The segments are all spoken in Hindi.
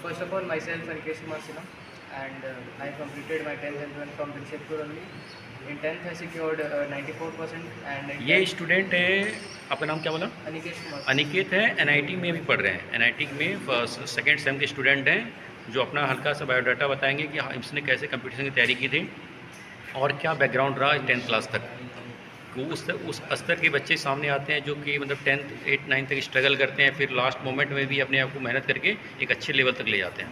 First of all, myself Anikesh Kumar Sinha, and I completed my 10th and 12th from Jamshedpur only. In 10th I secured 94%, and in ये 10th स्टूडेंट है, आपका नाम क्या बोला? अनिकेश कुमार। अनिकेत है, एनआईटी में भी पढ़ रहे हैं। एनआईटी में सेकेंड सेम के स्टूडेंट हैं, जो अपना हल्का सा बायोडाटा बताएंगे कि इसने कैसे कंपटीशन की तैयारी की थी और क्या बैकग्राउंड रहा 10th क्लास तक। तो उस स्तर के बच्चे सामने आते हैं जो कि मतलब 10th 8 9 तक स्ट्रगल करते हैं, फिर लास्ट मोमेंट में भी अपने आप को मेहनत करके एक अच्छे लेवल तक ले जाते हैं।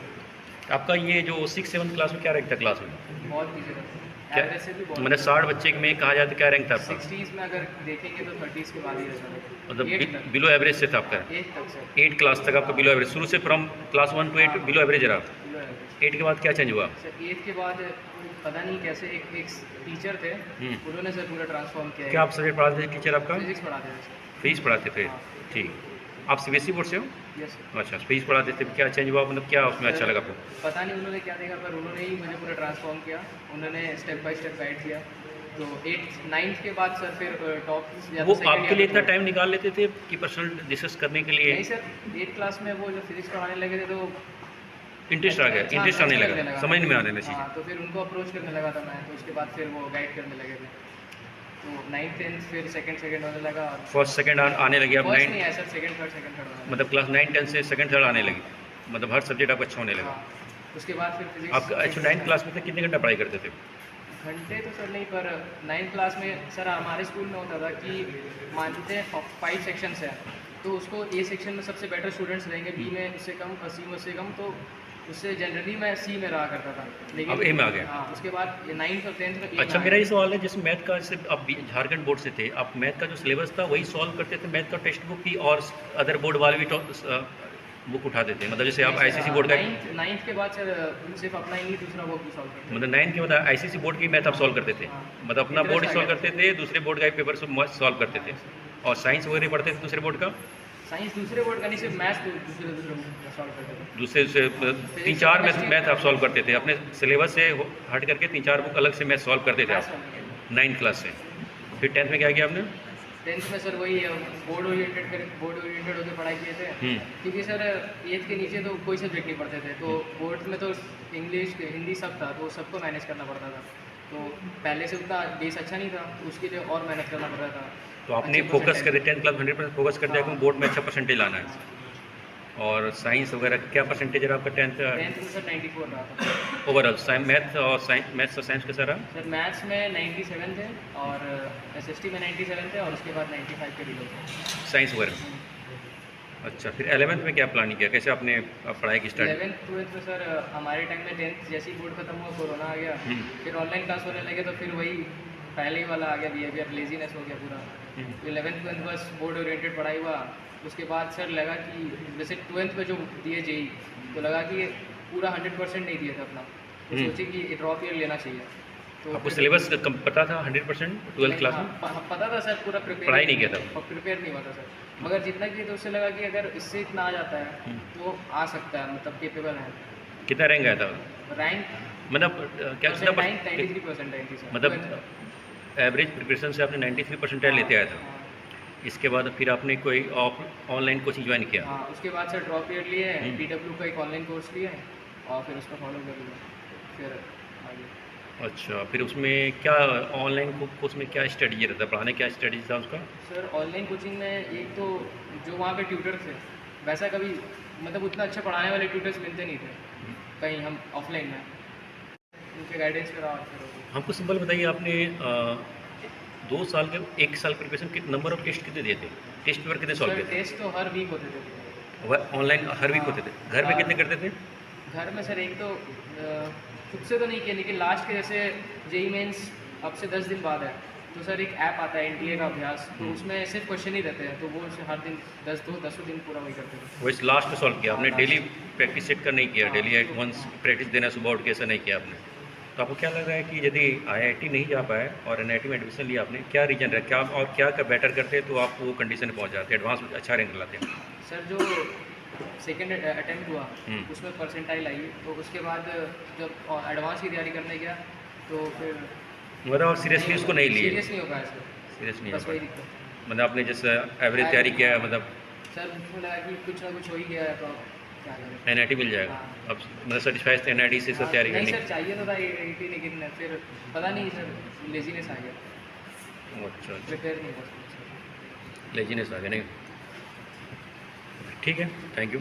आपका ये जो 6th 7th क्लास में क्या रैंक था क्लास में? बहुत पीछे था, क्या एवरेज से भी बहुत मतलब 60 बच्चे में कहा जाए तो क्या रैंक था आपका? 60s में अगर देखेंगे तो 30s के बाद ही रहता था, मतलब बिलो एवरेज से था आपका? 8 तक सर। 8 क्लास तक आपका बिलो एवरेज, शुरू से from class 1 to 8 below average रहा। Below average. 8 के बाद क्या चेंज हुआ? सर 8 के बाद पता नहीं कैसे एक टीचर थे, उन्होंने सर पूरा ट्रांसफॉर्म किया। क्या आप सब्जेक्ट पढ़ाते थे टीचर आपका? फिजिक्स पढ़ाते थे सर। फिजिक्स पढ़ाते थे, हाँ। ठीक। आप सीबीएसई बोर्ड से हो? Yes sir. अच्छा, फिजिक्स पढ़ाते थे, क्या चेंज हुआ, मतलब क्या उसमें अच्छा लगा आपको? पता नहीं उन्होंने क्या देखा, पर उन्होंने ही मुझे पूरा ट्रांसफॉर्म किया। उन्होंने स्टेप बाय स्टेप गाइड किया। तो 8th 9th के बाद सर फिर टॉप वो आपके लिए इतना टाइम निकाल लेते थे कि पर्सनल डिस्कस करने के लिए? नहीं सर, 8th क्लास में वो जो फिजिक्स पढ़ाने लगे थे तो इंटरेस्ट आ गया, इंटरेस्ट आने लगा, समझ में आने लगी। हाँ, तो फिर उनको अप्रोच करने लगा था मैं, तो उसके बाद फिर वो गाइड करने लगे थे। तो 9th 10th फिर सेकंड होने लगा। फर्स्ट सेकंड आने लगे आप? फर्स्ट नहीं है सर, सेकंड थर्ड मतलब क्लास 9 10 से सेकंड थर्ड आने लगी, मतलब हर सब्जेक्ट आपका अच्छा होने लगा। हाँ, उसके बाद फिर फिजिक्स। आप अच्छा 9th क्लास में तो कितने घंटा पढ़ाई करते थे? घंटे तो सर नहीं, पर 9th क्लास में सर हमारे स्कूल में होता था कि मानते हैं 5 सेक्शंस हैं, तो उसको ए सेक्शन में सबसे बेटर स्टूडेंट्स रहेंगे, बी में उससे कम और सी में उससे कम, तो उससे जनरली मैं सी में रहा करता था। लेकिन अब ए में आ गए? हाँ, उसके बाद 9th और 10th में अच्छा, मेरा ये सवाल है, जैसे मैथ का, जैसे आप झारखंड बोर्ड से थे, आप मैथ का जो सिलेबस था वही सॉल्व करते थे मैथ का टेक्स्ट बुक की, और अदर बोर्ड वाले भी बुक उठाते थे? मतलब जैसे आप आईसीसी बोर्ड का 9th के बाद सर सिर्फ अपना ही नहीं, दूसरा बोर्ड भी सॉल्व करते थे। मतलब 9th के बाद आईसीसी बोर्ड की मैथ आप सॉल्व करते थे? हाँ। मतलब अपना बोर्ड सॉल्व करते थे, दूसरे बोर्ड का पेपर सॉल्व करते थे, और साइंस वगैरह पढ़ते थे दूसरे बोर्ड का? साइंस दूसरे बोर्ड का नहीं, सिर्फ मैथ्स दूसरे सॉल्व करते थे। दूसरे 3-4 मैथ आप सॉल्व करते थे अपने सिलेबस से हट करके? 3-4 बुक अलग से मैथ सॉल्व करते थे आप 9th क्लास से? फिर 10th में क्या किया आपने? 10th में सर वही बोर्ड ओरिएंटेड होकर पढ़ाई किए थे, क्योंकि सर 8th के नीचे तो कोई सब्जेक्ट नहीं पढ़ते थे, तो बोर्ड में तो इंग्लिश हिंदी सब था, तो सबको मैनेज करना पड़ता था। तो पहले से उतना बेस अच्छा नहीं था, तो उसके लिए और मेहनत करना पड़ रहा था। तो आपने फोकस कर दिया 10th क्लास 100% फोकस कर दिया कि बोर्ड में अच्छा परसेंटेज लाना है। और साइंस वगैरह क्या परसेंटेज रहा आपका 10th में सर 94 रहा था ओवरऑल? मैथ और साइंस कैसा रहा? सर मैथ्स में 97 थे, और एसएसटी में 97 थे, और उसके बाद 95 के बिलो थे साइंस वगैरह। अच्छा, फिर 11th में क्या प्लानिंग किया, कैसे आपने पढ़ाई की स्टार्ट? 11th 12th में सर हमारे टाइम में 10th जैसे ही बोर्ड खत्म हुआ, कोरोना आ गया, फिर ऑनलाइन क्लास होने लगे, तो फिर वही पहले ही वाला आ गया बिहेवियर, लेजीनेस हो गया पूरा। तो 11th 12th बस बोर्ड ओरिएंटेड पढ़ाई हुआ। उसके बाद सर लगा कि जैसे 12th में जो दिए जेई, तो लगा कि पूरा 100% नहीं दिया था अपना, तो सोचे कि ड्रॉप ईयर लेना चाहिए। तो आपको सिलेबस पता था 100% 12th क्लास में? पता था सर, पूरा पढ़ाई नहीं किया था? प्रिपेयर नहीं हुआ था सर, मगर जितना किया तो उससे लगा कि अगर इससे इतना आ जाता है तो आ सकता है, मतलब केपेबल है। कितना रैंक आया था? रैंक मतलब क्या कितना 93% थी सर। मतलब एवरेज प्रिपरेशन से आपने 93% लेते आया था? इसके बाद फिर आपने कोई ऑनलाइन कोचिंग ज्वाइन किया? हाँ, उसके बाद सर ड्रॉप ईयर लिए, PW का एक ऑनलाइन कोर्स लिए, और फिर उसको फॉलो कर लिया, फिर आगे। अच्छा, फिर उसमें क्या ऑनलाइन कोर्स में क्या स्ट्रेटजी रहता है, पढ़ाने क्या स्ट्रेटजी था उसका? सर ऑनलाइन कोचिंग में एक तो जो वहाँ पे ट्यूटर थे, वैसा कभी मतलब उतना अच्छा पढ़ाने वाले ट्यूटर्स मिलते नहीं थे कहीं, हम ऑफलाइन में उनके गाइडेंस पे रहा। फिर हमको सिंपल बताइए, आपने 2 साल के 1 साल प्रिपरेशन के नंबर ऑफ टेस्ट कितने दिए थे? टेस्ट पेपर कितने सॉल्व किए थे? टेस्ट तो हर वीक होते थे। ऑनलाइन हर वीक होते थे? घर में कितने करते थे? घर में सर एक तो खुद से तो नहीं किया, लेकिन लास्ट के जैसे जेई मेंस अब से 10 दिन बाद है, तो सर एक ऐप आता है एनटीए का अभ्यास, तो उसमें सिर्फ क्वेश्चन ही रहते हैं, तो वो हर दिन 10 दिन पूरा वही करते थे। वही लास्ट में सॉल्व किया आपने? डेली प्रैक्टिस सेट कर नहीं किया? डेली एट वंस प्रैक्टिस देना सुबह उठ के, ऐसा नहीं किया आपने? तो आपको क्या लग रहा है कि यदि आईआईटी नहीं जा पाए और एनआईटी में एडमिशन लिया आपने, क्या रीजन रहा, क्या और क्या बेटर करते तो आप वो कंडीशन में पहुँच जाते, एडवांस अच्छा रैंक लाते? सर जो सेकेंड अटेम्प्ट हुआ उसमें परसेंटाइल आई, तो उसके बाद जब एडवांस की तैयारी करने गया तो फिर मतलब आप सीरियसली उसको नहीं लिए? सीरियस नहीं हो पाया सर, सीरियस नहीं हो बस वही पाया। दिक्कत। मतलब आपने जैसे एवरेज तैयारी किया है, मतलब सर मुझको लगा कि कुछ ना कुछ हो ही गया है, तो क्या करें। एनआईटी मिल जाएगा? हाँ। अब मतलब सेटिस्फाइड थे NIT से सब तैयारी नहीं करनी? सर, चाहिए तो था AIT, लेकिन फिर पता नहीं सर लेजीनेस आ गया, अच्छा, प्रिपेयर नहीं था सर। लेजीनेस आ गया नहीं। ठीक है, थैंक यू।